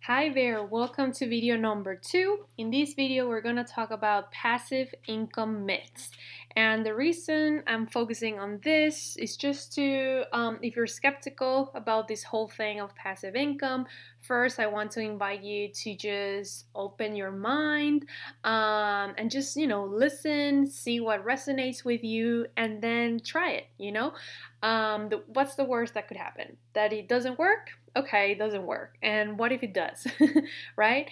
Hi there, welcome to video number 2. In this video, we're going to talk about passive income myths. And the reason I'm focusing on this is just to, if you're skeptical about this whole thing of passive income, first I want to invite you to just open your mind and just, listen, see what resonates with you, and then try it. What's the worst that could happen? That it doesn't work? Okay, it doesn't work. And what if it does? Right?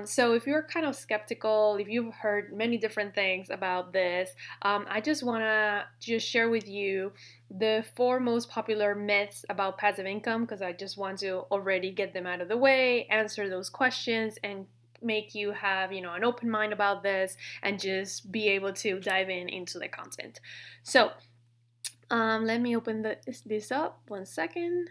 So if you're kind of skeptical, if you've heard many different things about this, I just want to just share with you the 4 most popular myths about passive income because I just want to already get them out of the way, answer those questions, and make you have an open mind about this and just be able to dive into the content. So let me open this up 1 second.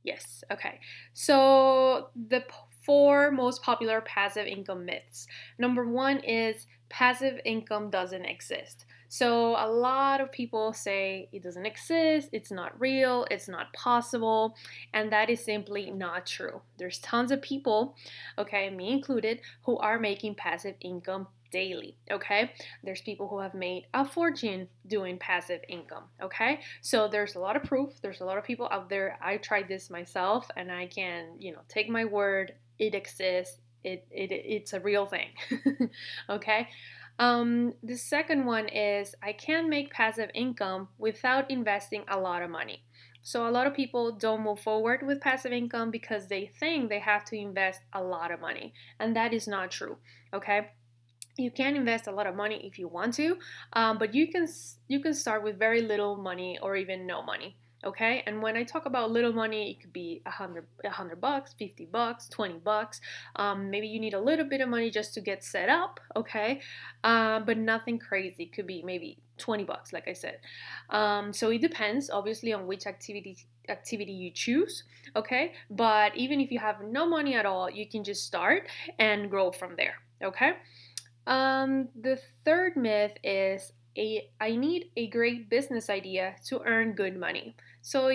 Yes, okay. So the 4 most popular passive income myths. Number 1 is passive income doesn't exist. So a lot of people say it doesn't exist, it's not real, it's not possible, and that is simply not true. There's tons of people, okay, me included, who are making passive income daily, okay? There's people who have made a fortune doing passive income, okay? So there's a lot of proof, there's a lot of people out there. I tried this myself and I can, take my word, it exists. It's a real thing. Okay? The second one is I can make passive income without investing a lot of money. So a lot of people don't move forward with passive income because they think they have to invest a lot of money, and that is not true. Okay? You can invest a lot of money if you want to, but you can start with very little money or even no money. Okay, and when I talk about little money, it could be $100, $50, $20. Maybe you need a little bit of money just to get set up. Okay, but nothing crazy. It could be maybe $20, like I said. So it depends, obviously, on which activity you choose. Okay, but even if you have no money at all, you can just start and grow from there. Okay. The third myth is I need a great business idea to earn good money. So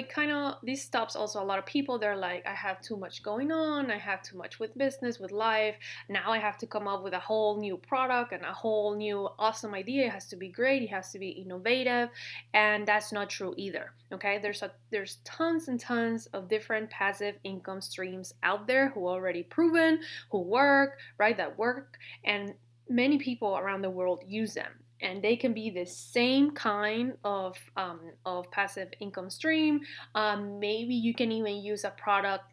this stops also a lot of people. They're like, I have too much going on, I have too much with business, with life. Now I have to come up with a whole new product and a whole new awesome idea. It has to be great, it has to be innovative, and that's not true either. Okay, there's tons and tons of different passive income streams out there who are already proven, who work, right? That work, and many people around the world use them, and they can be the same kind of passive income stream. Maybe you can even use a product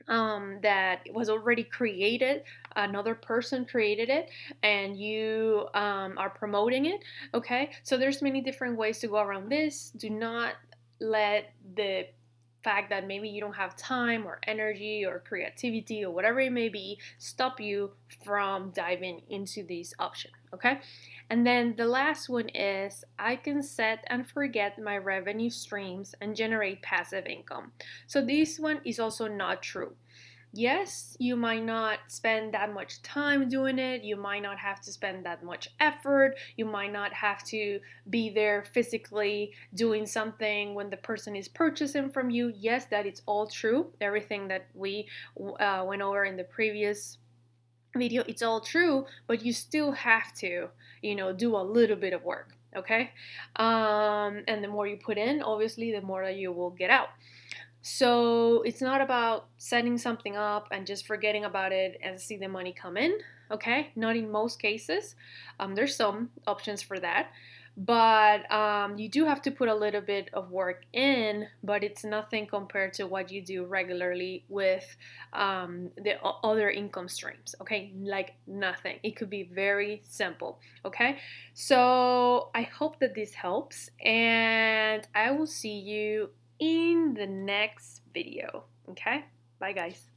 that was already created, another person created it, and you are promoting it. Okay, so there's many different ways to go around this. Do not let the fact that maybe you don't have time or energy or creativity or whatever it may be stop you from diving into this option. Okay, and then the last one is I can set and forget my revenue streams and generate passive income. So this one is also not true. Yes, you might not spend that much time doing it. You might not have to spend that much effort. You might not have to be there physically doing something when the person is purchasing from you. Yes, that is all true. Everything that we went over in the previous video, it's all true, but you still have to, do a little bit of work. Okay? And the more you put in, obviously, the more that you will get out. So it's not about setting something up and just forgetting about it and see the money come in, okay? Not in most cases. There's some options for that. But you do have to put a little bit of work in, but it's nothing compared to what you do regularly with the other income streams, okay? Like nothing. It could be very simple, okay? So I hope that this helps, and I will see you in the next video. Okay? Bye, guys.